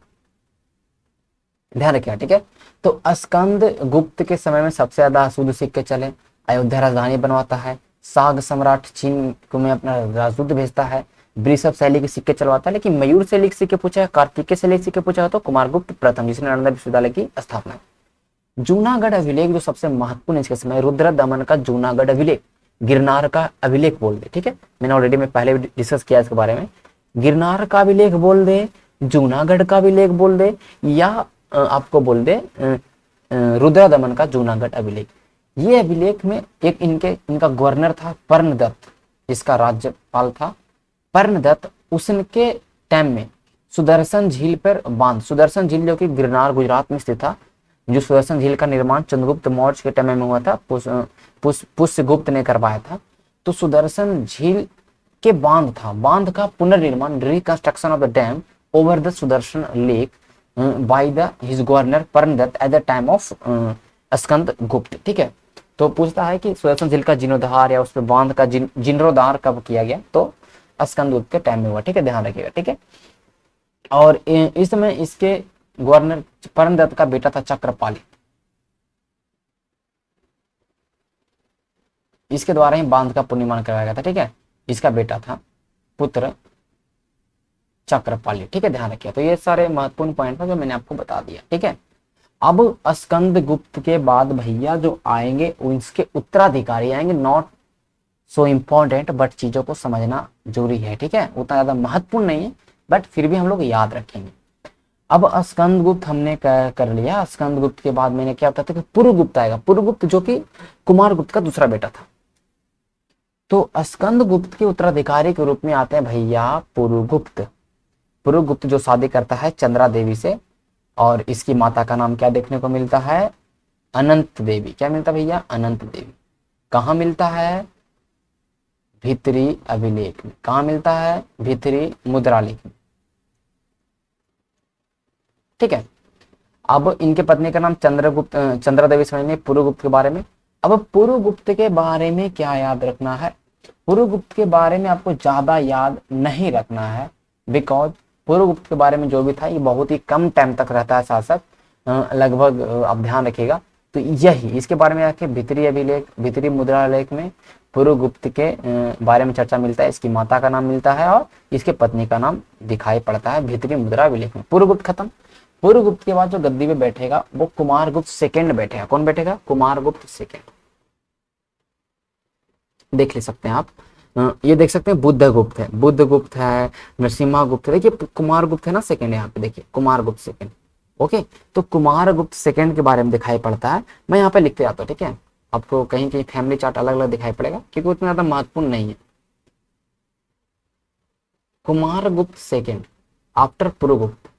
[SPEAKER 1] ध्यान रखिएगा। ठीक है, तो स्कंद गुप्त के समय में सबसे ज्यादा अशुद्ध सिक्के चले। अयोध्या राजधानी बनवाता है, साग सम्राट चीन को में अपना राजदूत भेजता है, वृषभ शैली के सिक्के चलवाता है। लेकिन मयूर शैली के सिक्के पूछा है, कार्तिकेय शैली के सिक्के पूछा है तो कुमारगुप्त प्रथम, जिसने नालंदा विश्वविद्यालय की स्थापना। जूनागढ़ अभिलेख जो सबसे महत्वपूर्ण इसके समय, रुद्र दमन का जूनागढ़ अभिलेख, गिरनार का अभिलेख बोल दे। ठीक है, मैंने ऑलरेडी मैं पहले भी डिस्कस किया इसके बारे में। गिरनार का अभिलेख बोल दे, जूनागढ़ का अभिलेख बोल दे, या आपको बोल दे रुद्र दमन का जूनागढ़ अभिलेख। ये अभिलेख में एक इनका गवर्नर था पर्णदत्त, इसका राज्यपाल था पर्णदत्त। उसके टाइम में सुदर्शन झील पर बांध, सुदर्शन झील जो कि गिरनार गुजरात में स्थित था, जो सुदर्शन झील का निर्माण चंद्रगुप्त मौर्य के टाइम में हुआ था, पुष्यगुप्त ने करवाया था। तो सुदर्शन झील के बांध था, बांध का पुनर्निर्माण, reconstruction of the dam over the Sudarshan lake by the his governor Paramdatta at the time of Skandagupta. ठीक है, तो पूछता है कि सुदर्शन झील का जीर्णोद्धार या उस पर बांध का जीर्णोद्धार कब किया गया, तो स्कंद गुप्त के टाइम में हुआ। ठीक है, ध्यान रखिएगा। ठीक है, और इस समय इसके गवर्नर परमदत्त का बेटा था चक्रपाली, इसके द्वारा ही बांध का पुनर्निर्माण कराया गया था। ठीक है, इसका बेटा था पुत्र चक्रपाली। ठीक है, ध्यान रखिए। तो ये सारे महत्वपूर्ण पॉइंट है जो मैंने आपको बता दिया। ठीक है, अब स्कंद गुप्त के बाद भैया जो आएंगे वो इसके उत्तराधिकारी आएंगे, नॉट सो इम्पोर्टेंट बट चीजों को समझना जरूरी है। ठीक है, उतना ज्यादा महत्वपूर्ण नहीं है बट फिर भी हम लोग याद रखेंगे। अब स्कंद गुप्त हमने कर लिया। स्कंद गुप्त के बाद मैंने क्या बताया था कि पुरुगुप्त आएगा, पुरुगुप्त जो कि कुमार गुप्त का दूसरा बेटा था। तो स्कंद गुप्त के उत्तराधिकारी के रूप में आते हैं भैया पुरुगुप्त। पुरुगुप्त जो शादी करता है चंद्रा देवी से, और इसकी माता का नाम क्या देखने को मिलता है, अनंत देवी। क्या मिलता है भैया, अनंत देवी। कहाँ मिलता है, भीतरी अभिलेख में। कहाँ मिलता है, भीतरी मुद्रालेख में। ठीक है, अब इनके पत्नी का नाम चंद्रा देवी समझने पुरुगुप्त के बारे में। अब पुरुगुप्त के बारे में क्या याद रखना है, पुरुगुप्त के बारे में आपको ज्यादा याद नहीं रखना है, बिकॉज पुरुगुप्त के बारे में जो भी था ये बहुत ही कम टाइम तक रहता है शासक, लगभग आप ध्यान रखिएगा। तो यही इसके बारे में आके भीतरी अभिलेख, भीतरी मुद्रालेख में पुरुगुप्त के बारे में चर्चा मिलता है। इसकी माता का नाम मिलता है और इसके पत्नी का नाम दिखाई पड़ता है भीतरी मुद्रा अभिलेख में। पुरुगुप्त खत्म। पुरुगुप्त के बाद जो गद्दी पे बैठेगा वो कुमारगुप्त सेकंड बैठेगा। कौन बैठेगा, कुमारगुप्त सेकंड। देख ले सकते हैं आप, ये देख सकते हैं बुद्धगुप्त है, बुद्धगुप्त है, नरसिम्हा गुप्त है। देखिए कुमारगुप्त है ना सेकंड, यहाँ पे देखिए कुमारगुप्त सेकंड। ओके, तो कुमारगुप्त सेकंड के बारे में दिखाई पड़ता है। मैं यहाँ पे लिखते जाता हूँ। ठीक है, आपको कहीं कहीं फैमिली चार्ट अलग अलग दिखाई पड़ेगा क्योंकि उतना ज्यादा महत्वपूर्ण नहीं है। Kumaragupta second after Purugupta,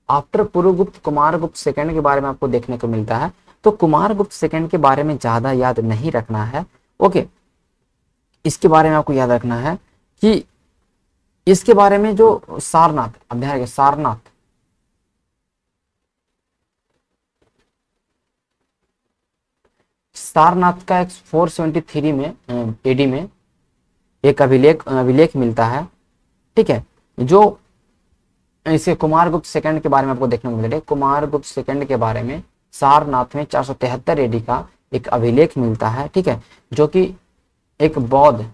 [SPEAKER 1] after Purugupta Kumaragupta second के बारे में आपको देखने को मिलता है। तो कुमारगुप्त सेकंड के बारे में ज्यादा याद नहीं रखना है। ओके, इसके बारे में आपको याद रखना है कि इसके बारे में जो सारनाथ, अब ध्यान रखिए, सारनाथ सारनाथ का एक 473 में एडी में एक अभिलेख मिलता है। ठीक है, जो इसे कुमारगुप्त सेकंड के बारे में आपको देखने को मिलता है। कुमारगुप्त सेकंड के बारे में सारनाथ में 473 एडी का एक अभिलेख मिलता है। ठीक है, जो कि एक बौद्ध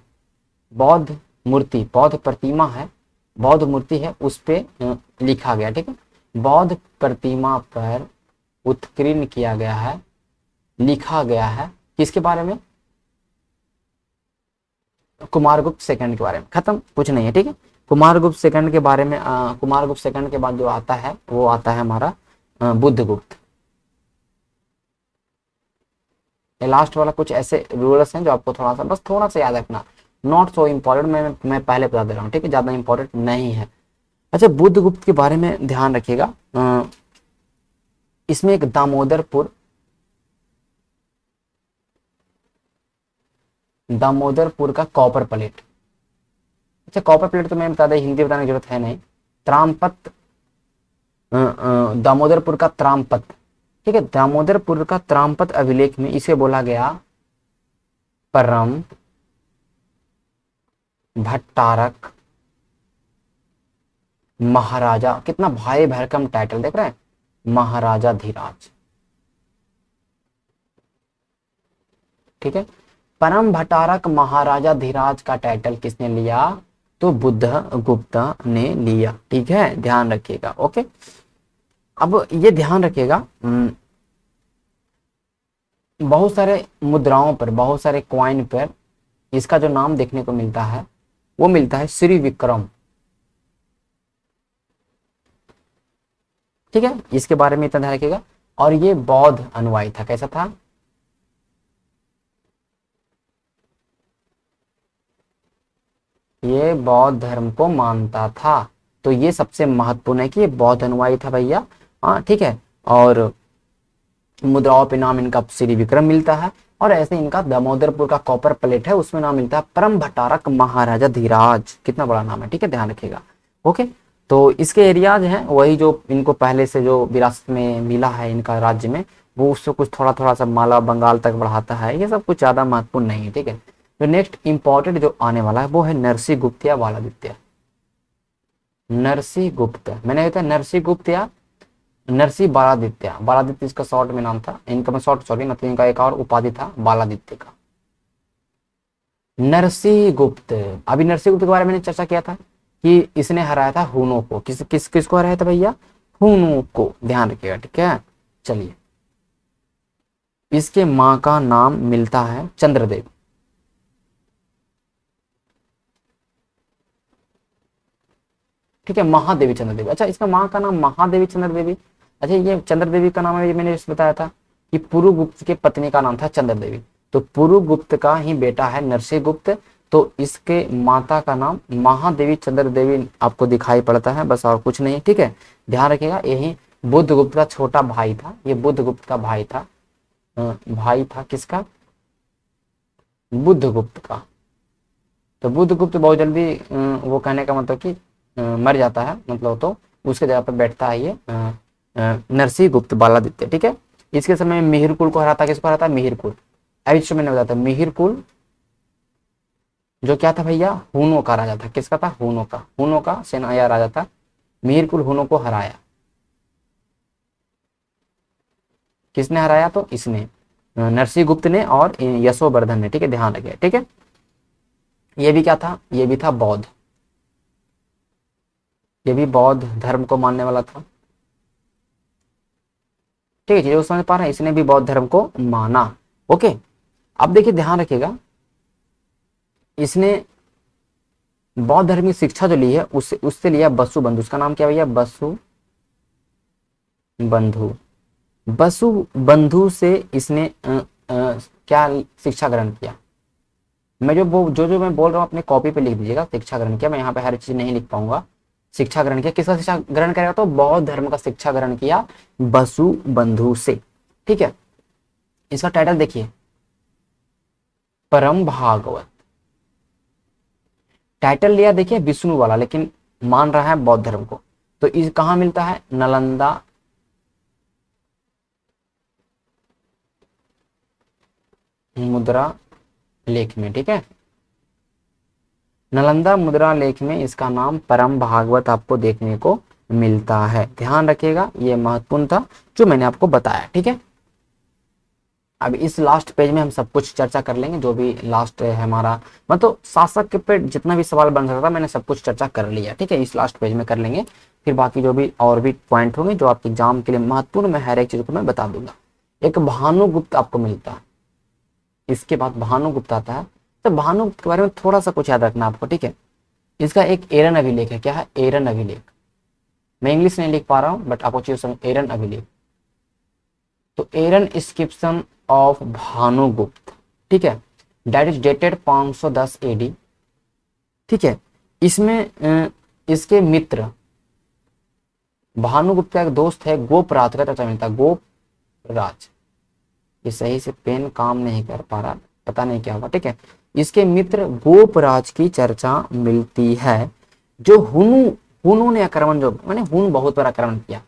[SPEAKER 1] मूर्ति, बौद्ध प्रतिमा है, बौद्ध मूर्ति है, उस पे लिखा गया। ठीक है, बौद्ध प्रतिमा पर उत्कीर्ण किया गया है, लिखा गया है किसके बारे में, कुमारगुप्त सेकंड के बारे में। खत्म, कुछ नहीं है। ठीक है, कुमारगुप्त सेकंड के बारे में कुमारगुप्त सेकंड के बाद जो आता है वो आता है हमारा बुद्धगुप्त। लास्ट वाला कुछ ऐसे रूल्स हैं जो आपको थोड़ा सा याद रखना, नॉट सो इम्पोर्टेंट, मैं पहले बता दे रहा हूँ। ठीक है, ज्यादा इंपॉर्टेंट नहीं है। अच्छा, बुद्धगुप्त के बारे में ध्यान रखिएगा, इसमें एक दामोदरपुर का कॉपर प्लेट। अच्छा, कॉपर प्लेट तो मैं बता दें, हिंदी बताने की जरूरत है नहीं। त्रामपत, दामोदरपुर का त्रामपत। ठीक है, दामोदरपुर का त्रामपत अभिलेख में इसे बोला गया परम भट्टारक महाराजा। कितना भारी भरकम टाइटल देख रहे हैं, महाराजा धीराज। ठीक है, परम भट्टारक महाराजा धीराज का टाइटल किसने लिया, तो बुद्धगुप्त ने लिया। ठीक है, ध्यान रखिएगा। ओके, अब ये ध्यान रखिएगा, बहुत सारे मुद्राओं पर, बहुत सारे क्वाइन पर इसका जो नाम देखने को मिलता है वो मिलता है श्री विक्रम। ठीक है, इसके बारे में इतना ध्यान रखिएगा। और ये बौद्ध अनुयायी था। कैसा था, ये बौद्ध धर्म को मानता था। तो ये सबसे महत्वपूर्ण है कि ये बौद्ध अनुयायी था भैया। हाँ, ठीक है, और मुद्राओं पे नाम इनका श्री विक्रम मिलता है, और ऐसे इनका दामोदरपुर का कॉपर प्लेट है उसमें नाम मिलता है परम भट्टारक महाराजा धीराज। कितना बड़ा नाम है। ठीक है, ध्यान रखिएगा। ओके, तो इसके एरियाज हैं वही जो इनको पहले से जो विरासत में मिला है इनका राज्य में, वो उससे कुछ थोड़ा थोड़ा सा माला बंगाल तक बढ़ाता है, ये सब कुछ ज़्यादा महत्वपूर्ण नहीं है, ठीक है। तो नेक्स्ट इंपॉर्टेंट जो आने वाला है वो है नरसिंह गुप्त या बालादित्य। नरसिंह गुप्त, मैंने बताया नरसिंह गुप्त या नरसिंह बालादित्य, बालादित्य इसका शॉर्ट में नाम था, इनका में शॉर्ट सॉरी मतलब इनका एक और उपाधि था बालादित्य का। नरसिंह गुप्त, अभी नरसिंह गुप्त के बारे में मैंने चर्चा किया था कि इसने हराया था हुनों को, किसको हराया था भैया, हुनों को, ध्यान रखिएगा, ठीक है। चलिए, इसके माँ का नाम मिलता है चंद्रदेव, ठीक है, महादेवी चंद्रदेवी। अच्छा, इसका माँ का नाम महादेवी चंद्रदेवी, अच्छा ये चंद्रदेवी का नाम है, ये मैंने इस बताया था कि पुरुगुप्त के पत्नी का नाम था चंद्रदेवी, तो पुरुगुप्त का ही बेटा है नरसिंह गुप्त, तो इसके माता का नाम महादेवी चंद्रदेवी आपको दिखाई पड़ता है, बस और कुछ नहीं, ठीक है। ध्यान रखिएगा, यही बुद्धगुप्त का छोटा भाई था, ये बुद्धगुप्त का भाई था, भाई था किसका, बुद्धगुप्त का। तो बुद्धगुप्त बहुत जल्दी वो कहने का मतलब कि मर जाता है, मतलब तो उसके जगह पर बैठता है ये नरसिंह गुप्त बालादित्य, ठीक है। इसके समय मिहिर कुल को हराता, किसको हराता, मिहिर कुल, अभी जो मैंने बताया था मिहिर कुल जो क्या था भैया, हुनों का राजा था, किसका था, हुनों का सेना या राजा था, मिहिर कुल हुनों को हराया, किसने हराया, तो इसने नरसिंह गुप्त ने और यशोवर्धन ने, ठीक है, ध्यान रखिए, ठीक है। ये भी क्या था, ये भी था बौद्ध, ये भी बौद्ध धर्म को मानने वाला था, ठीक है, चीजें समझ पा रहे हैं, इसने भी बौद्ध धर्म को माना, ओके। अब देखिए ध्यान रखिएगा, इसने बौद्ध धर्म की शिक्षा जो ली है उससे लिया बसु बंधु, उसका नाम क्या भैया, बसु बंधु, बसु बंधु से इसने क्या शिक्षा ग्रहण किया, मैं जो मैं बोल रहा हूँ अपने कॉपी पे लिख दीजिएगा, शिक्षा ग्रहण किया, मैं यहाँ पे हर चीज नहीं लिख पाऊंगा। शिक्षा ग्रहण किया, किसका शिक्षा ग्रहण करेगा, तो बौद्ध धर्म का शिक्षा ग्रहण किया बसु बंधु से, ठीक है। इसका टाइटल देखिए, परम भागवत, टाइटल लिया देखिए विष्णु वाला, लेकिन मान रहा है बौद्ध धर्म को। तो इस कहाँ मिलता है, नालंदा मुद्रा लेख में, ठीक है, नालंदा मुद्रा लेख में इसका नाम परम भागवत आपको देखने को मिलता है, ध्यान रखिएगा, ये महत्वपूर्ण था जो मैंने आपको बताया, ठीक है। अब इस लास्ट पेज में हम सब कुछ चर्चा कर लेंगे, जो भी लास्ट है हमारा, मतलब शासक के पे जितना भी सवाल बन सकता था मैंने सब कुछ चर्चा कर लिया, ठीक है, इस लास्ट पेज में कर लेंगे, फिर बाकी जो भी और भी पॉइंट होंगे जो आपके एग्जाम के लिए महत्वपूर्ण, मैं हर एक चीज को मैं बता दूंगा। एक भानुगुप्त आपको मिलता है, इसके बाद भानुगुप्त आता है, तो भानुगुप्त के बारे में थोड़ा सा कुछ याद रखना आपको, ठीक है। इसका एक एरन अभिलेख है, क्या है, एरन अभिलेख, मैं इंग्लिश नहीं लिख पा रहा हूँ बट आपको चीज समझ, एरन अभिलेख, तो एरन इंस्क्रिप्शन ऑफ भानुगुप्त, ठीक है, दैट इज डेटेड 510 एडी, ठीक है। इसमें इसके मित्र भानुगुप्त का एक दोस्त है गोपराज का चर्चा मिलता है, गोपराज, ये सही से पेन काम नहीं कर पा रहा, पता नहीं क्या हुआ, ठीक है। इसके मित्र गोपराज की चर्चा मिलती है, जो हुनों ने आक्रमण, जो मैंने हुन बहुत बड़ा आक्रमण किया,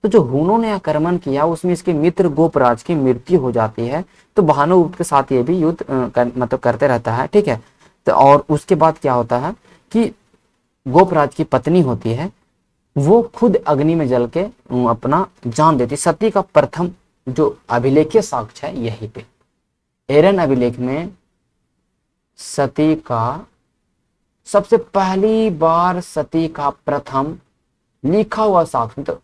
[SPEAKER 1] तो जो हुनों ने आक्रमण किया उसमें इसके मित्र गोपराज की मृत्यु हो जाती है, तो भानुगुप्त के साथ ये भी युद्ध मतलब करते रहता है, ठीक है। तो और उसके बाद क्या होता है कि गोपराज की पत्नी होती है, वो खुद अग्नि में जल के अपना जान देती, सती का प्रथम जो अभिलेखीय साक्ष्य है यही पे, एरन अभिलेख में सती का सबसे पहली बार सती का प्रथम लिखा हुआ साक्ष्य, तो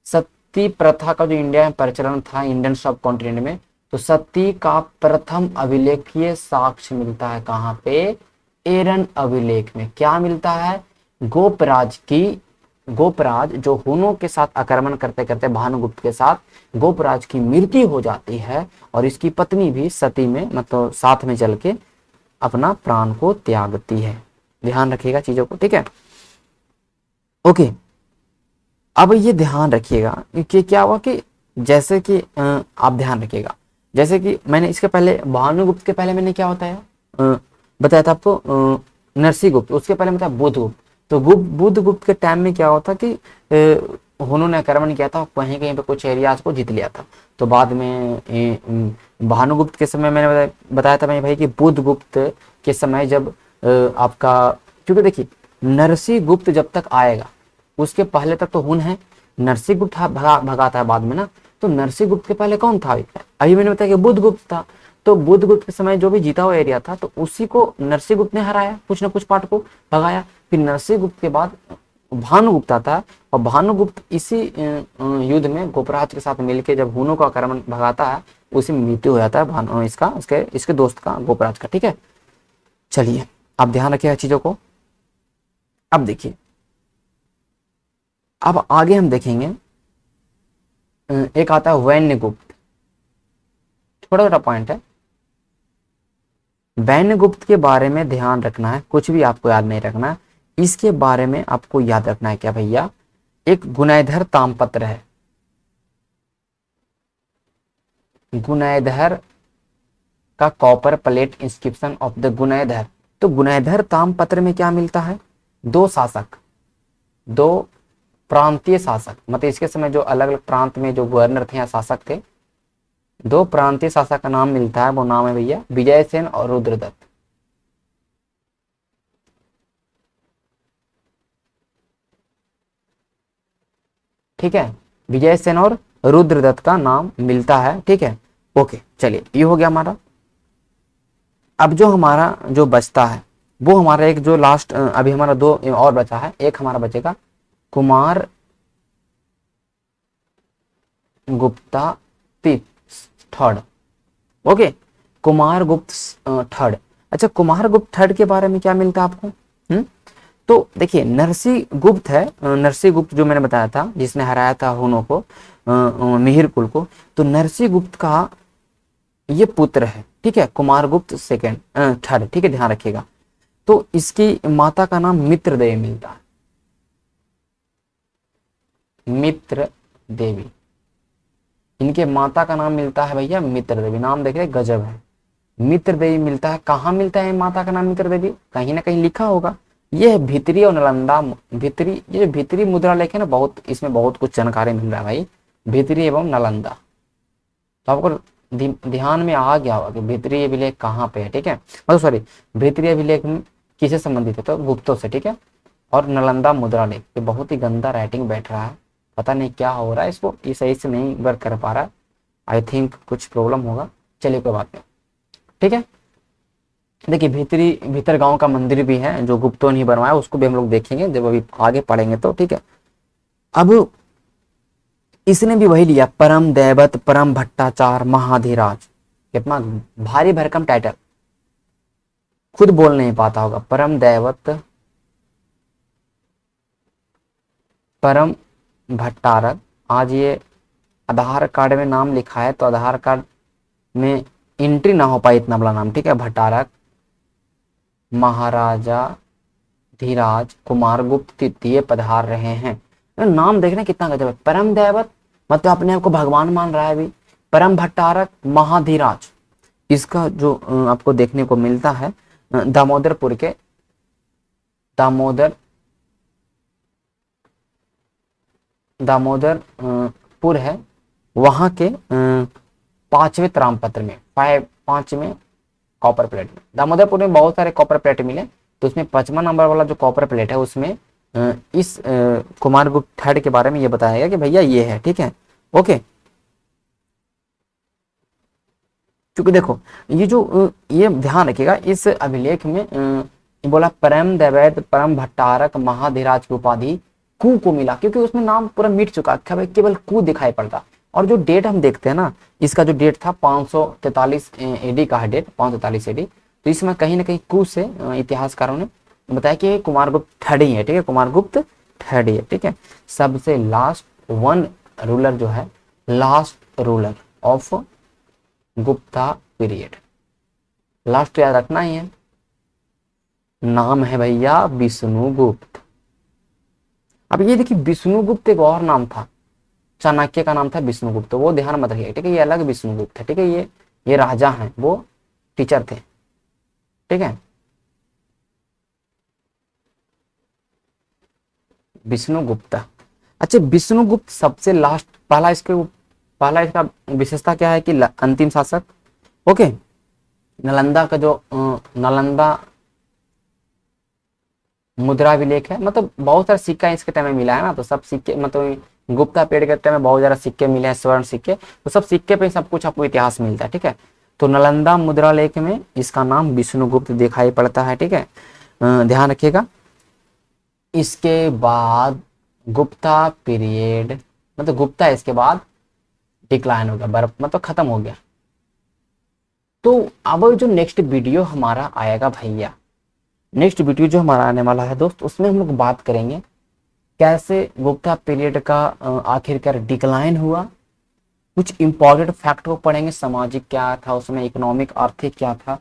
[SPEAKER 1] सती प्रथा का जो इंडिया में प्रचलन था, इंडियन सब कॉन्टिनेंट में, तो सती का प्रथम अभिलेखीय साक्ष्य मिलता है कहाँ पे, एरन अभिलेख में। क्या मिलता है, गोपराज जो हुनों के साथ आक्रमण करते करते भानुगुप्त के साथ गोपराज की मृत्यु हो जाती है, और इसकी पत्नी भी सती में मतलब साथ में चल के अपना प्राण को त्यागती है, ध्यान रखिएगा चीजों को, ठीक है, ओके। अब ये ध्यान रखिएगा कि क्या हुआ कि जैसे कि आप ध्यान रखिएगा, जैसे कि मैंने इसके पहले भानुगुप्त के पहले मैंने क्या बताया था आपको, नरसिंह गुप्त, उसके पहले बताया बुद्धगुप्त, तो बुद्ध गुप्त के टाइम में क्या होता कि उन्होंने आक्रमण किया था, कहीं कहीं पे कुछ एरियाज को जीत लिया था। तो बाद में भानुगुप्त के समय मैंने बताया था मैं भाई कि बुद्ध गुप्त के समय जब आपका, क्योंकि देखिए नरसिंह गुप्त जब तक आएगा उसके पहले तक तो हुन है, नरसिंह गुप्त भगाता है बाद में ना। तो नरसिंह गुप्त के पहले कौन था? अभी मैंने बताया कि बुद्ध गुप्त था। तो बुद्ध गुप्त के समय जो भी जीता हुआ एरिया था तो उसी को नरसिंह गुप्त ने हराया, कुछ ना कुछ पार्ट को भगाया। फिर नरसिंह गुप्त के बाद भानुगुप्त आता है, और भानुगुप्त इसी युद्ध में गोपराज के साथ मिलकर जब हुनों का आक्रमण भगाता है, उसी में मृत्यु हो जाता है भानु इसका, इसके दोस्त का, गोपराज का। ठीक है, चलिए आप ध्यान रखिएगा चीजों को। अब देखिए, अब आगे हम देखेंगे एक आता है वैन्यगुप्त, छोटा छोटा पॉइंट है। वैन्यगुप्त के बारे में ध्यान रखना है, कुछ भी आपको याद नहीं रखना है, इसके बारे में आपको याद रखना है क्या भैया, एक गुनैधर तामपत्र है, गुनैधर का copper plate inscription of the Gunaighar. तो गुनैधर तामपत्र में क्या मिलता है? दो शासक, दो प्रांतीय शासक, मतलब इसके समय जो अलग अलग प्रांत में जो गवर्नर थे या शासक थे, दो प्रांतीय शासक का नाम मिलता है, वो नाम है भैया विजयसेन और रुद्रदत्त। ठीक है, विजयसेन और रुद्रदत्त का नाम मिलता है। ठीक है, ओके, चलिए ये हो गया हमारा। अब जो हमारा जो बचता है वो हमारा एक जो लास्ट, अभी हमारा दो और बचा है, एक हमारा बचेगा कुमार गुप्ता थर्ड। ओके, कुमार गुप्त थर्ड। अच्छा, कुमार गुप्त थर्ड के बारे में क्या मिलता है आपको? तो देखिए नरसिंह गुप्त है, नरसिंह गुप्त जो मैंने बताया था जिसने हराया था हुनों को, मिहिर कुल को। तो नरसिंह गुप्त का ये पुत्र है। ठीक है, कुमार गुप्त सेकेंड थर्ड। ठीक है, ध्यान रखिएगा। तो इसकी माता का नाम मित्र देवी मिलता है, मित्र देवी। इनके माता का नाम मिलता है भैया मित्र देवी। नाम देख रहे, गजब है, मित्र देवी मिलता है। कहाँ मिलता है माता का नाम मित्र देवी? कहीं ना कहीं लिखा होगा। ये है भित्री और नालंदा, भित्री, ये जो भित्री मुद्रा लेख है ना, बहुत इसमें बहुत कुछ जानकारी मिल रहा है भाई, भित्री एवं नालंदा। तो आपको ध्यान में आ गया होगा कि भित्री अभिलेख कहाँ पे है। ठीक है, मतलब सॉरी, भित्री अभिलेख किससे संबंधित है? तो गुप्तों से। ठीक है, और नालंदा मुद्रा लेख, ये बहुत ही गंदा राइटिंग बैठ रहा है, पता नहीं क्या हो रहा है इसको, ये सही से नहीं वर्क कर पा रहा है। आई थिंक कुछ प्रॉब्लम होगा, चलिए कोई बात नहीं। ठीक है, देखिए भीतर गांव का मंदिर भी है जो गुप्तों ने बनवाया, उसको भी हम लोग देखेंगे जब अभी आगे पढ़ेंगे तो। ठीक है, अब इसने भी वही लिया, परम दैवत परम भट्टाचार महाधीराज। कितना भारी भरकम टाइटल, खुद बोल नहीं पाता होगा। परम दैवत परम भट्टारक। आज ये आधार कार्ड में नाम लिखा है तो आधार कार्ड में एंट्री ना हो पाई इतना बड़ा नाम। ठीक है, भट्टारक महाराजा धीराज कुमार गुप्त तृतीय पधार रहे हैं। नाम देखना कितना गजब है, परम दैवत मतलब अपने आप को भगवान मान रहा है अभी, परम भट्टारक महाधीराज। इसका जो आपको देखने को मिलता है दामोदरपुर के, दामोदरपुर है वहां के 5वें ताम्रपत्र में, 5वें कॉपर प्लेट में। दामोदरपुर में बहुत सारे कॉपर प्लेट मिले, तो उसमें 5वां नंबर वाला जो कॉपर प्लेट है उसमें इस कुमार गुप्त थर्ड के बारे में ये बताया गया कि भैया ये है। ठीक है, ओके। क्योंकि देखो ये जो ये ध्यान रखिएगा इस अभिलेख में बोला परम दैवत परम भट्टारक महाधीराज की उपाधि कु को मिला, क्योंकि उसमें नाम पूरा मिट चुका है, केवल कु दिखाई पड़ता। और जो डेट हम देखते हैं ना, इसका जो डेट था 543 एडी का है, डेट 543 एडी। तो इसमें कहीं ना कहीं कु से इतिहासकारों ने बताया कि कुमारगुप्त थर्ड ही है। ठीक है, कुमारगुप्त थर्ड ही है। ठीक है, सबसे लास्ट वन रूलर जो है, last ruler of Gupta period, last याद रखना ही है। नाम है भैया विष्णुगुप्त। अब ये देखिए विष्णुगुप्त एक और नाम था, चाणक्य का नाम था विष्णुगुप्त, वो ध्यान मत रखिएगा। ठीक है, ये अलग विष्णुगुप्त है। ठीक है, ये राजा हैं, वो टीचर थे। ठीक है, विष्णुगुप्त। अच्छा, विष्णुगुप्त सबसे लास्ट, पहला इसका विशेषता क्या है कि अंतिम शासक। ओके, नालंदा का जो नालंदा मुद्रा अभिलेख है, मतलब बहुत सारे सिक्का इसके टाइम में मिला है ना, तो सब सिक्के मतलब गुप्ता पीरियड के टाइम में बहुत सारा सिक्के मिले हैं, स्वर्ण सिक्के, तो सब सिक्के पे सब कुछ आपको इतिहास मिलता है। ठीक है, तो नालंदा मुद्रा लेख में इसका नाम विष्णुगुप्त दिखाई पड़ता है। ठीक है, ध्यान रखिएगा। इसके बाद गुप्ता पीरियड, मतलब गुप्ता इसके बाद डिक्लाइन हो गया, बर्फ मतलब खत्म हो गया। तो अब जो नेक्स्ट वीडियो हमारा आएगा भैया, नेक्स्ट वीडियो जो हमारा आने वाला है दोस्त, उसमें हम लोग बात करेंगे कैसे गुप्ता पीरियड का आखिरकार डिक्लाइन हुआ, कुछ इंपॉर्टेंट फैक्ट को पढ़ेंगे, सामाजिक क्या था उसमें, इकोनॉमिक आर्थिक क्या था,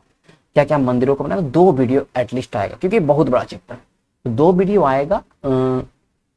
[SPEAKER 1] क्या क्या मंदिरों को बनाया। दो वीडियो एटलीस्ट आएगा क्योंकि बहुत बड़ा चैप्टर है, तो दो वीडियो आएगा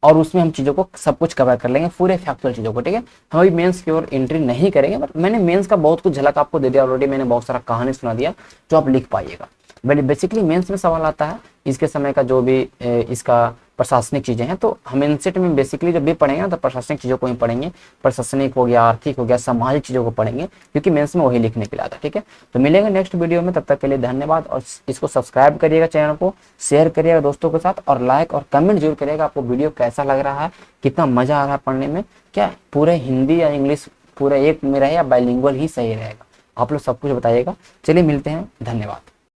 [SPEAKER 1] और उसमें हम चीज़ों को सब कुछ कवर कर लेंगे, पूरे फैक्चुअल चीज़ों को। ठीक है, हम अभी मेंस की ओर एंट्री नहीं करेंगे, बट मैंने मेंस का बहुत कुछ झलक आपको दे दिया ऑलरेडी, मैंने बहुत सारा कहानी सुना दिया जो आप लिख पाइएगा। बेसिकली मेंस में सवाल आता है इसके समय का जो भी इसका प्रशासनिक चीज़ें हैं, तो हम इनसेट में बेसिकली जब भी पढ़ेंगे ना तो प्रशासनिक चीज़ों को ही पढ़ेंगे, प्रशासनिक हो गया, आर्थिक हो गया, सामाजिक चीज़ों को पढ़ेंगे, क्योंकि मेंस में वही लिखने के लिए आता है। ठीक है, तो मिलेंगे नेक्स्ट वीडियो में, तब तक के लिए धन्यवाद। और इसको सब्सक्राइब करिएगा, चैनल को शेयर करिएगा दोस्तों के साथ, और लाइक और कमेंट जरूर करिएगा आपको वीडियो कैसा लग रहा है, कितना मजा आ रहा है पढ़ने में, क्या पूरे हिंदी या इंग्लिश पूरा एक में रहे या बाइलिंगुअल ही सही रहेगा, आप लोग सब कुछ बताइएगा। चलिए मिलते हैं, धन्यवाद।